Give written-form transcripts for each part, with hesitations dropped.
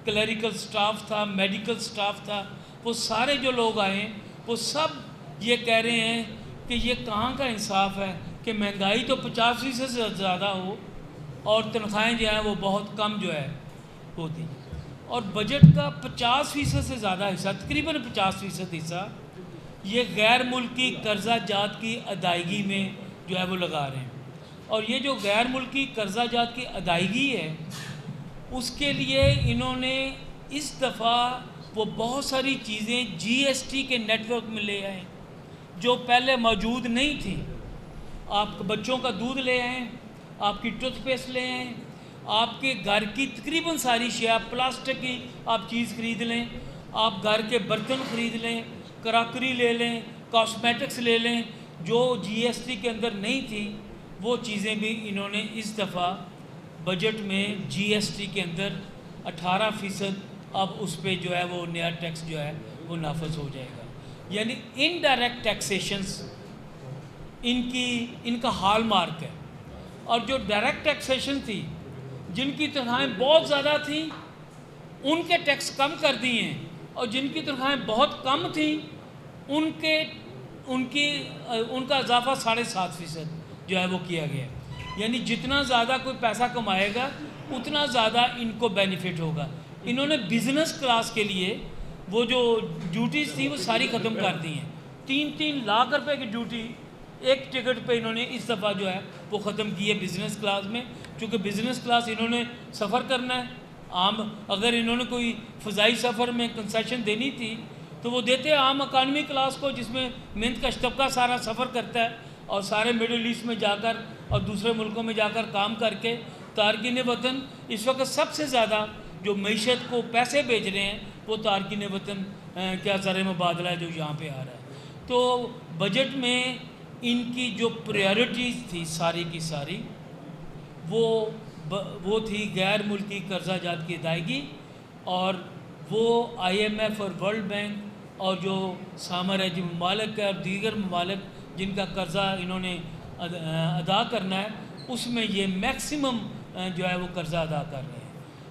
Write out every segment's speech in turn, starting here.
Clerical staff تھا، medical staff تھا، وہ سارے جو لوگ آئے وہ سب یہ کہہ رہے ہیں کہ یہ کہاں کا انصاف ہے کہ مہنگائی تو 50% سے زیادہ ہو اور تنخواہیں جو ہیں وہ بہت کم جو ہے ہوتی، اور بجٹ کا 50% سے زیادہ حصہ، تقریباً 50% حصہ یہ غیر ملکی قرضہ جات کی ادائیگی میں جو ہے وہ لگا رہے ہیں۔ اور یہ جو غیر ملکی قرضہ جات کی ادائیگی ہے اس کے لیے انہوں نے اس دفعہ وہ بہت ساری چیزیں جی ایس ٹی کے نیٹ ورک میں لے آئے جو پہلے موجود نہیں تھیں۔ آپ بچوں کا دودھ لے آئیں، آپ کی ٹوتھ پیسٹ لے آئیں، آپ کے گھر کی تقریباً ساری شیء، پلاسٹک کی آپ چیز خرید لیں، آپ گھر کے برتن خرید لیں، کراکری لے لیں، کاسمیٹکس لے لیں، جو جی ایس ٹی کے اندر نہیں تھی وہ چیزیں بھی انہوں نے اس دفعہ بجٹ میں جی ایس ٹی کے اندر 18% اب اس پہ جو ہے وہ نیا ٹیکس جو ہے وہ نافذ ہو جائے گا۔ یعنی انڈائریکٹ ٹیکسیشنز ان کا ہال مارک ہے، اور جو ڈائریکٹ ٹیکسیشن تھی جن کی تنخواہیں بہت زیادہ تھیں ان کے ٹیکس کم کر دیے ہیں، اور جن کی تنخواہیں بہت کم تھیں ان کا اضافہ 7.5% جو ہے وہ کیا گیا ہے۔ یعنی جتنا زیادہ کوئی پیسہ کمائے گا اتنا زیادہ ان کو بینیفٹ ہوگا۔ انہوں نے بزنس کلاس کے لیے وہ جو ڈیوٹیز تھی وہ ساری ختم کر دی ہیں۔ 3 لاکھ روپے کی ڈیوٹی ایک ٹکٹ پہ انہوں نے اس دفعہ جو ہے وہ ختم کی ہے بزنس کلاس میں، چونکہ بزنس کلاس انہوں نے سفر کرنا ہے۔ عام اگر انہوں نے کوئی فضائی سفر میں کنسیشن دینی تھی تو وہ دیتے عام اکانومی کلاس کو، جس میں محنت کش طبقہ سارا سفر کرتا ہے اور سارے مڈل ایسٹ میں جا کر اور دوسرے ملکوں میں جا کر کام کر کے۔ تارکین وطن اس وقت سب سے زیادہ جو معیشت کو پیسے بھیج رہے ہیں وہ تارکین وطن کیا زر مبادلہ ہے جو یہاں پہ آ رہا ہے۔ تو بجٹ میں ان کی جو پریارٹیز تھی ساری کی ساری وہ تھی غیر ملکی قرضہ جات کی ادائیگی، اور وہ آئی ایم ایف اور ورلڈ بینک اور جو سامراجی ممالک ہے اور دیگر ممالک جن کا قرضہ انہوں نے ادا کرنا ہے اس میں یہ میکسیمم جو ہے وہ قرضہ ادا کر رہے ہیں۔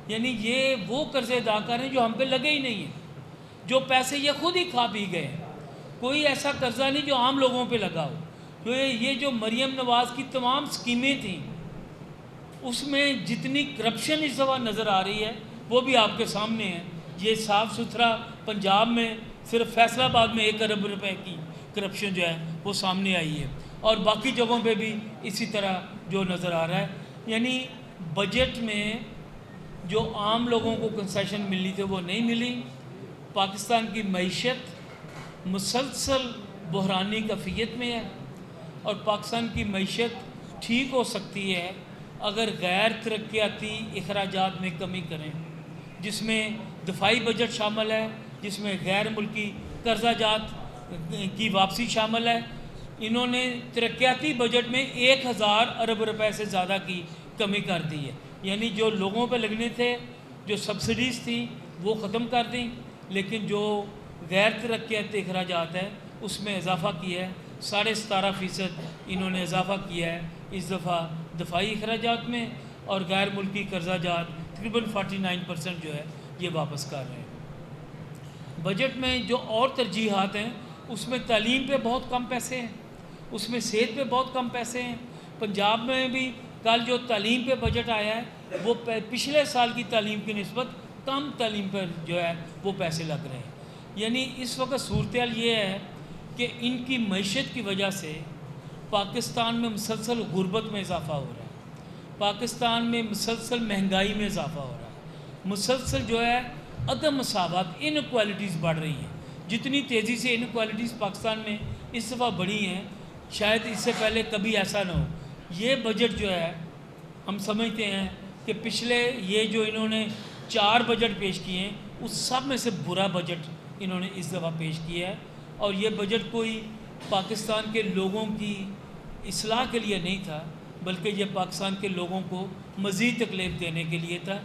یعنی یہ وہ قرضے ادا کر رہے ہیں جو ہم پہ لگے ہی نہیں ہیں، جو پیسے یہ خود ہی کھا پی گئے ہیں۔ کوئی ایسا قرضہ نہیں جو عام لوگوں پہ لگا ہو۔ یہ جو مریم نواز کی تمام سکیمیں تھیں اس میں جتنی کرپشن اس دفعہ نظر آ رہی ہے وہ بھی آپ کے سامنے ہے۔ یہ صاف ستھرا پنجاب میں صرف فیصل آباد میں 1 ارب روپے کی کرپشن جو ہے وہ سامنے آئی ہے، اور باقی جگہوں پہ بھی اسی طرح جو نظر آ رہا ہے۔ یعنی بجٹ میں جو عام لوگوں کو کنسیشن ملنی تھی وہ نہیں ملی۔ پاکستان کی معیشت مسلسل بحرانی کیفیت میں ہے، اور پاکستان کی معیشت ٹھیک ہو سکتی ہے اگر غیر ترقیاتی اخراجات میں کمی کریں، جس میں دفاعی بجٹ شامل ہے، جس میں غیر ملکی قرضہ جات کی واپسی شامل ہے۔ انہوں نے ترقیاتی بجٹ میں 1000 ارب روپے سے زیادہ کی کمی کر دی ہے۔ یعنی جو لوگوں پہ لگنے تھے، جو سبسڈیز تھیں وہ ختم کر دیں، لیکن جو غیر ترقیاتی اخراجات ہے اس میں اضافہ کیا ہے۔ 17.5% انہوں نے اضافہ کیا ہے اس دفعہ دفاعی اخراجات میں، اور غیر ملکی قرضہ جات تقریباً 49% جو ہے یہ واپس کر رہے ہیں۔ بجٹ میں جو اور ترجیحات ہیں اس میں تعلیم پہ بہت کم پیسے ہیں، اس میں صحت پہ بہت کم پیسے ہیں۔ پنجاب میں بھی کل جو تعلیم پہ بجٹ آیا ہے وہ پچھلے سال کی تعلیم کی نسبت کم تعلیم پر جو ہے وہ پیسے لگ رہے ہیں۔ یعنی اس وقت صورتحال یہ ہے کہ ان کی معیشت کی وجہ سے پاکستان میں مسلسل غربت میں اضافہ ہو رہا ہے، پاکستان میں مسلسل مہنگائی میں اضافہ ہو رہا ہے، مسلسل جو ہے عدم مساوات، انکوالٹیز بڑھ رہی ہیں۔ جتنی تیزی سے انکوالٹیز پاکستان میں اس دفعہ بڑھی ہیں شاید اس سے پہلے کبھی ایسا نہ ہو۔ یہ بجٹ جو ہے ہم سمجھتے ہیں کہ پچھلے یہ جو انہوں نے 4 بجٹ پیش کیے ہیں اس سب میں سے برا بجٹ انہوں نے اس دفعہ پیش کیا ہے، اور یہ بجٹ کوئی پاکستان کے لوگوں کی اصلاح کے لیے نہیں تھا بلکہ یہ پاکستان کے لوگوں کو مزید تکلیف دینے کے لیے تھا۔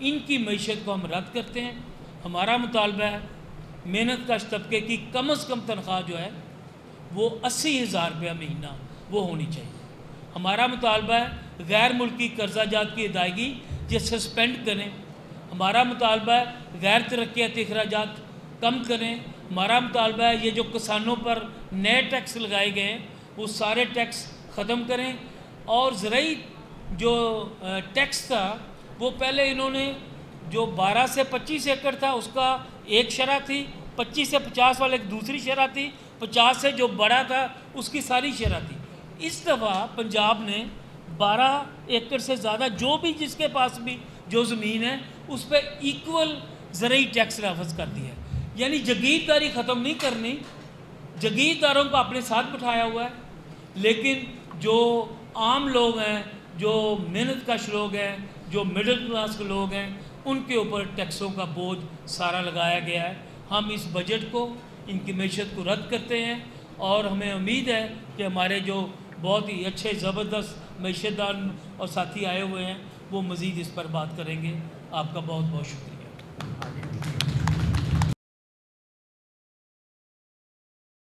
ان کی معیشت کو ہم رد کرتے ہیں۔ ہمارا مطالبہ ہے محنت کش طبقے کی کم از کم تنخواہ جو ہے وہ 80,000 روپیہ مہینہ وہ ہونی چاہیے۔ ہمارا مطالبہ ہے غیر ملکی قرضہ جات کی ادائیگی یہ سسپینڈ کریں، ہمارا مطالبہ ہے غیر ترقیاتی اخراجات کم کریں. ہمارا مطالبہ ہے یہ جو کسانوں پر نئے ٹیکس لگائے گئے ہیں وہ سارے ٹیکس ختم کریں. اور زرعی جو ٹیکس تھا وہ پہلے انہوں نے جو 12 سے 25 ایکڑ تھا اس کا ایک شرح تھی, 25 سے 50 والے ایک دوسری شرح تھی, 50 سے جو بڑا تھا اس کی ساری شرح تھی. اس دفعہ پنجاب نے 12 ایکڑ سے زیادہ جو بھی جس کے پاس بھی جو زمین ہے اس پہ ایکول زرعی ٹیکس نافذ کر دیا ہے. یعنی جگیرداری ختم نہیں کرنی, جگیرداروں کو اپنے ساتھ بٹھایا ہوا ہے, لیکن جو عام لوگ ہیں, جو محنت کش لوگ ہیں, جو مڈل کلاس کے لوگ ہیں, ان کے اوپر ٹیکسوں کا بوجھ سارا لگایا گیا ہے. ہم اس بجٹ کو, ان کی معیشت کو رد کرتے ہیں اور ہمیں امید ہے کہ ہمارے جو بہت ہی اچھے زبردست معیشت دان اور ساتھی آئے ہوئے ہیں وہ مزید اس پر بات کریں گے. آپ کا بہت بہت شکریہ.